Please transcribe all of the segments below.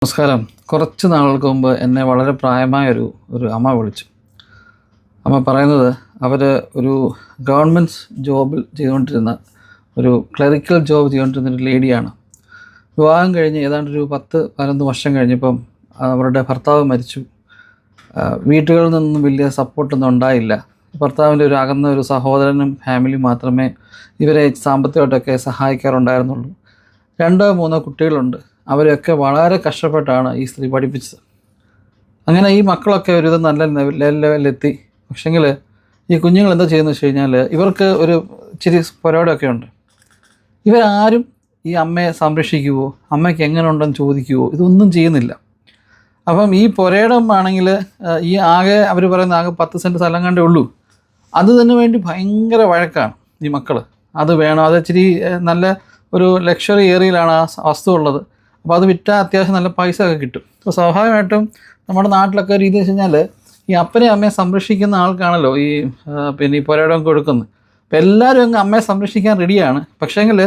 നമസ്കാരം. കുറച്ച് നാളുകൾക്ക് മുമ്പ് എന്നെ വളരെ പ്രായമായൊരു അമ്മ വിളിച്ചു. അമ്മ പറയുന്നത് അവർ ഒരു ഗവൺമെൻറ് ജോബിൽ ചെയ്തുകൊണ്ടിരുന്ന ഒരു ക്ലറിക്കൽ ജോബ് ചെയ്തുകൊണ്ടിരുന്ന ഒരു ലേഡിയാണ്. വിവാഹം കഴിഞ്ഞ് ഏതാണ്ട് ഒരു 10-11 വർഷം കഴിഞ്ഞപ്പം അവരുടെ ഭർത്താവ് മരിച്ചു. വീട്ടുകളിൽ നിന്നും വലിയ സപ്പോർട്ടൊന്നും ഉണ്ടായില്ല. ഭർത്താവിൻ്റെ ഒരു അകന്ന ഒരു സഹോദരനും ഫാമിലിയും മാത്രമേ ഇവരെ സാമ്പത്തികമായിട്ടൊക്കെ സഹായിക്കാറുണ്ടായിരുന്നുള്ളൂ. 2-3 കുട്ടികളുണ്ട്. അവരെയൊക്കെ വളരെ കഷ്ടപ്പെട്ടാണ് ഈ സ്ത്രീ പഠിപ്പിച്ചത്. അങ്ങനെ ഈ മക്കളൊക്കെ ഒരുവിധം നല്ല ലെവലിലെത്തി. പക്ഷേങ്കിൽ ഈ കുഞ്ഞുങ്ങൾ എന്താ ചെയ്യുന്നത് വെച്ച് കഴിഞ്ഞാൽ ഇവർക്ക് ഒരു ഇച്ചിരി പുരോടൊക്കെ ഉണ്ട്. ഇവരാരും ഈ അമ്മയെ സംരക്ഷിക്കുവോ, അമ്മയ്ക്ക് എങ്ങനെ ഉണ്ടെന്ന് ചോദിക്കുവോ, ഇതൊന്നും ചെയ്യുന്നില്ല. അപ്പം ഈ പുരയിടം ആണെങ്കിൽ ഈ ആകെ അവർ പറയുന്ന ആകെ 10 സെൻറ്റ് സ്ഥലം കണ്ടേ ഉള്ളൂ. അത് തന്നെ വേണ്ടി ഭയങ്കര വഴക്കാണ് ഈ മക്കൾ. അത് വേണം, അത് ഇച്ചിരി നല്ല ഒരു ലക്ഷറി ഏരിയയിലാണ് ആ വസ്തു ഉള്ളത്. അപ്പോൾ അത് വിറ്റാൽ അത്യാവശ്യം നല്ല പൈസ ഒക്കെ കിട്ടും. അപ്പോൾ സ്വാഭാവികമായിട്ടും നമ്മുടെ നാട്ടിലൊക്കെ രീതി വെച്ച് കഴിഞ്ഞാൽ ഈ അപ്പനെയും അമ്മയെ സംരക്ഷിക്കുന്ന ആൾക്കാണല്ലോ ഈ ഈ പുരയിടം കൊടുക്കുന്നത്. അപ്പോൾ എല്ലാവരും അങ്ങ് അമ്മയെ സംരക്ഷിക്കാൻ റെഡിയാണ്. പക്ഷേങ്കിൽ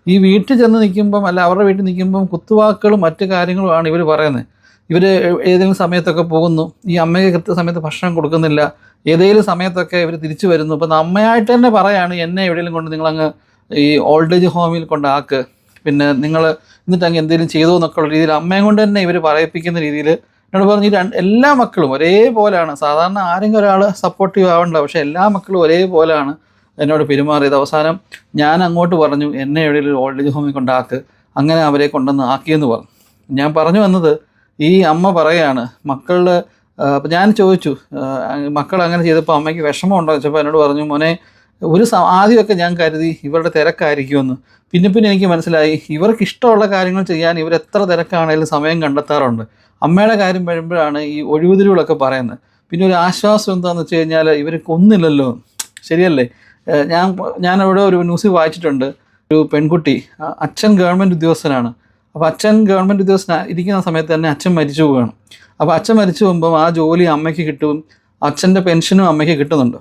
ഈ വീട്ടിൽ ചെന്ന് നിൽക്കുമ്പം അല്ല അവരുടെ വീട്ടിൽ നിൽക്കുമ്പം കുത്തുവാക്കുകളും മറ്റു കാര്യങ്ങളുമാണ് ഇവർ പറയുന്നത്. ഇവർ ഏതെങ്കിലും സമയത്തൊക്കെ പോകുന്നു, ഈ അമ്മയ്ക്ക് കൃത്യസമയത്ത് ഭക്ഷണം കൊടുക്കുന്നില്ല, ഏതെങ്കിലും സമയത്തൊക്കെ ഇവർ തിരിച്ചു വരുന്നു. അപ്പോൾ അമ്മയായിട്ട് തന്നെ പറയാണ്, എന്നെ എവിടെയെങ്കിലും കൊണ്ട് നിങ്ങളങ്ങ് ഈ ഓൾഡ് ഏജ് ഹോമിൽ കൊണ്ടാക്ക്, പിന്നെ നിങ്ങൾ എന്നിട്ട് അങ്ങ് എന്തെങ്കിലും ചെയ്തോ എന്നൊക്കെ ഉള്ള രീതിയിൽ അമ്മയും കൊണ്ട് തന്നെ ഇവർ പറയിപ്പിക്കുന്ന രീതിയിൽ എന്നോട് പറഞ്ഞ് എല്ലാ മക്കളും ഒരേപോലെയാണ്. സാധാരണ ആരെങ്കിലും ഒരാൾ സപ്പോർട്ടീവ് ആവണ്ട, പക്ഷേ എല്ലാ മക്കളും ഒരേപോലെയാണ് എന്നോട് പെരുമാറിയത്. അവസാനം ഞാൻ അങ്ങോട്ട് പറഞ്ഞു, എന്നെ എവിടെയെങ്കിലും ഓൾഡ് ഏജ് ഹോമിൽ കൊണ്ടാക്ക്, അങ്ങനെ അവരെ കൊണ്ടുവന്ന് ആക്കിയെന്ന് പറഞ്ഞു. ഞാൻ പറഞ്ഞു വന്നത്, ഈ അമ്മ പറയുകയാണ് മക്കളുടെ. അപ്പം ഞാൻ ചോദിച്ചു, മക്കൾ അങ്ങനെ ചെയ്തപ്പോൾ അമ്മയ്ക്ക് വിഷമം ഉണ്ടോ വെച്ചപ്പോൾ എന്നോട് പറഞ്ഞു, മോനെ ആദ്യമൊക്കെ ഞാൻ കരുതി ഇവരുടെ തിരക്കായിരിക്കുമെന്ന്. പിന്നെ എനിക്ക് മനസ്സിലായി ഇവർക്ക് ഇഷ്ടമുള്ള കാര്യങ്ങൾ ചെയ്യാൻ ഇവർ എത്ര തിരക്കാണെങ്കിലും സമയം കണ്ടെത്താറുണ്ട്. അമ്മയുടെ കാര്യം വരുമ്പോഴാണ് ഈ ഒഴിവുതിരിവുകളൊക്കെ പറയുന്നത്. പിന്നെ ഒരു ആശ്വാസം എന്താണെന്ന് വെച്ച് കഴിഞ്ഞാൽ ഇവർ കൊന്നില്ലല്ലോ, ശരിയല്ലേ? ഞാൻ അവിടെ ഒരു ന്യൂസ് വായിച്ചിട്ടുണ്ട്. ഒരു പെൺകുട്ടി, അച്ഛൻ ഗവൺമെൻറ് ഉദ്യോഗസ്ഥനാണ്. അപ്പോൾ അച്ഛൻ ഗവൺമെൻറ് ഉദ്യോഗസ്ഥന ഇരിക്കുന്ന സമയത്ത് തന്നെ അച്ഛൻ മരിച്ചു പോവുകയാണ്. അപ്പോൾ അച്ഛൻ മരിച്ചു പോകുമ്പം ആ ജോലി അമ്മയ്ക്ക് കിട്ടും, അച്ഛൻ്റെ പെൻഷനും അമ്മയ്ക്ക് കിട്ടുന്നുണ്ട്.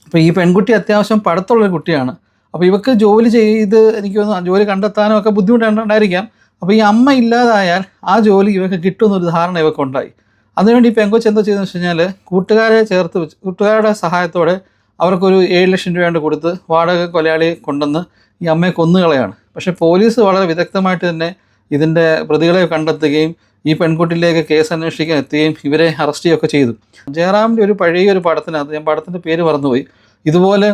അപ്പോൾ ഈ പെൺകുട്ടി അത്യാവശ്യം പഠിത്തമുള്ളൊരു കുട്ടിയാണ്. അപ്പോൾ ഇവർക്ക് ജോലി ചെയ്ത് എനിക്ക് തോന്നുന്നു ജോലി കണ്ടെത്താനും ഒക്കെ ബുദ്ധിമുട്ടുണ്ടായിരിക്കാം. അപ്പോൾ ഈ അമ്മ ഇല്ലാതായാൽ ആ ജോലി ഇവർക്ക് കിട്ടുമെന്നൊരു ധാരണ ഇവർക്ക് ഉണ്ടായി. അതിനുവേണ്ടി ഈ പെങ്കൊച്ച് എന്താ ചെയ്തെന്ന് വെച്ച് കഴിഞ്ഞാൽ കൂട്ടുകാരെ ചേർത്ത് വെച്ച് കൂട്ടുകാരുടെ സഹായത്തോടെ അവർക്കൊരു 7 ലക്ഷം രൂപ കൊടുത്ത് വാടക കൊലയാളിയെ കൊണ്ടുവന്ന് ഈ അമ്മയെ കൊന്നുകളയാണ്. പക്ഷേ പോലീസ് വളരെ വിദഗ്ധമായിട്ട് തന്നെ ഇതിൻ്റെ പ്രതികളെ കണ്ടെത്തുകയും ഈ പെൺകുട്ടിയിലേക്ക് കേസ് അന്വേഷിക്കാൻ എത്തുകയും ഇവരെ അറസ്റ്റ് ചെയ്യുകയൊക്കെ ചെയ്തു. ജയറാമിൻ്റെ ഒരു പഴയൊരു പടത്തിനകത്ത്, ഞാൻ പടത്തിൻ്റെ പേര് മറന്നുപോയി, ഇതുപോലെ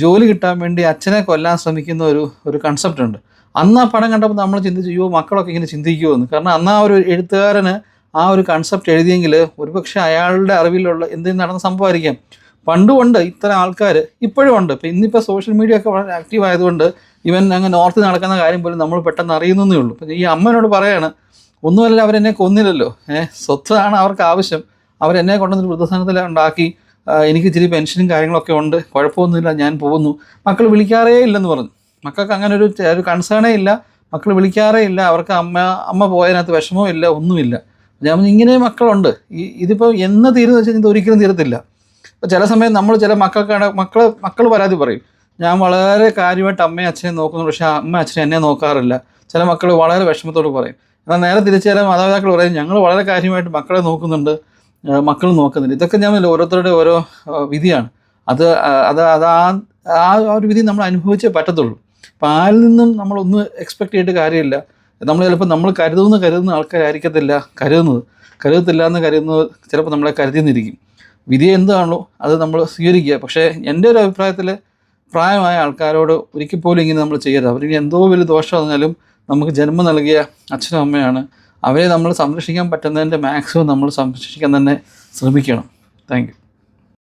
ജോലി കിട്ടാൻ വേണ്ടി അച്ഛനെ കൊല്ലാൻ ശ്രമിക്കുന്ന ഒരു കൺസെപ്റ്റ് ഉണ്ട്. അന്ന് ആ പടം കണ്ടപ്പോൾ നമ്മൾ ചിന്തിച്ചു, അയ്യോ മക്കളൊക്കെ ഇങ്ങനെ ചിന്തിക്കുമോ എന്ന്. കാരണം അന്ന് ആ ഒരു എഴുത്തുകാരന് ആ ഒരു കൺസെപ്റ്റ് എഴുതിയെങ്കിൽ ഒരുപക്ഷെ അയാളുടെ അറിവിലുള്ള എന്തെങ്കിലും നടന്ന സംഭവമായിരിക്കാം. പണ്ടുമുണ്ട് ഇത്തരം ആൾക്കാർ, ഇപ്പോഴും ഉണ്ട്. ഇപ്പോൾ ഇന്നിപ്പോൾ സോഷ്യൽ മീഡിയ ഒക്കെ വളരെ ആക്റ്റീവ് ആയതുകൊണ്ട് ഇവൻ അങ്ങ് നോർത്ത് നടക്കുന്ന കാര്യം പോലും നമ്മൾ പെട്ടെന്ന് അറിയുന്നേ ഉള്ളൂ. അപ്പം ഈ അമ്മനോട് പറയാണ്, ഒന്നുമല്ല അവരെന്നെ കൊന്നില്ലല്ലോ, സ്വത്താണ് അവർക്ക് ആവശ്യം, അവരെന്നെ കൊണ്ടുവന്നൊരു വൃദ്ധസദനത്തിൽ ഉണ്ടാക്കി, എനിക്ക് ഇച്ചിരി പെൻഷനും കാര്യങ്ങളൊക്കെ ഉണ്ട്, കുഴപ്പമൊന്നുമില്ല, ഞാൻ പോകുന്നു. മക്കൾ വിളിക്കാറേ ഇല്ലെന്ന് പറഞ്ഞു. മക്കൾക്ക് അങ്ങനെ ഒരു കൺസേണേ ഇല്ല, മക്കൾ വിളിക്കാറേ ഇല്ല. അവർക്ക് അമ്മ പോയതിനകത്ത് വിഷമവും ഇല്ല, ഒന്നുമില്ല. ഞാൻ ഇങ്ങനെ മക്കളുണ്ട്. ഇതിപ്പോൾ എന്ന് തീരുന്ന വെച്ചാൽ ഇത് ഒരിക്കലും തീരത്തില്ല. ഇപ്പോൾ ചില സമയം നമ്മൾ ചില മക്കൾ പരാതി പറയും, ഞാൻ വളരെ കാര്യമായിട്ട് അമ്മയും അച്ഛനെ നോക്കുന്നു, പക്ഷേ അമ്മ അച്ഛനെ എന്നെ നോക്കാറില്ല. ചില മക്കൾ വളരെ വിഷമത്തോട് പറയും. എന്നാൽ നേരെ തിരിച്ചു ചില മാതാപിതാക്കൾ പറയും, ഞങ്ങൾ വളരെ കാര്യമായിട്ട് മക്കളെ നോക്കുന്നുണ്ട്, മക്കൾ നോക്കുന്നില്ല. ഇതൊക്കെ ഞാൻ ഓരോരുത്തരുടെ ഓരോ വിധിയാണ്. അത് ആ ഒരു വിധി നമ്മൾ അനുഭവിച്ചേ പറ്റത്തുള്ളൂ. അപ്പോൾ ആരിൽ നിന്നും നമ്മളൊന്നും എക്സ്പെക്റ്റ് ചെയ്തിട്ട് കാര്യമില്ല. നമ്മൾ ചിലപ്പോൾ നമ്മൾ കരുതുന്ന ആൾക്കാരായിരിക്കത്തില്ല കരുതത്തില്ല എന്ന് കരുതുന്നത് ചിലപ്പോൾ നമ്മളെ കരുതിയെന്നിരിക്കും. വിധി എന്താണല്ലോ അത് നമ്മൾ സ്വീകരിക്കുക. പക്ഷേ എൻ്റെ ഒരു അഭിപ്രായത്തിൽ പ്രായമായ ആൾക്കാരോട് ഒരിക്കൽ പോലും ഇങ്ങനെ നമ്മൾ ചെയ്യരുത്. അവരിനി എന്തോ വലിയ ദോഷം വന്നാലും നമുക്ക് ജന്മം നൽകിയ അച്ഛനും അമ്മയാണ്. അവരെ നമ്മൾ സംരക്ഷിക്കാൻ പറ്റുന്നതിൻ്റെ മാക്സിമം നമ്മൾ സംരക്ഷിക്കാൻ തന്നെ ശ്രമിക്കണം. Thank you.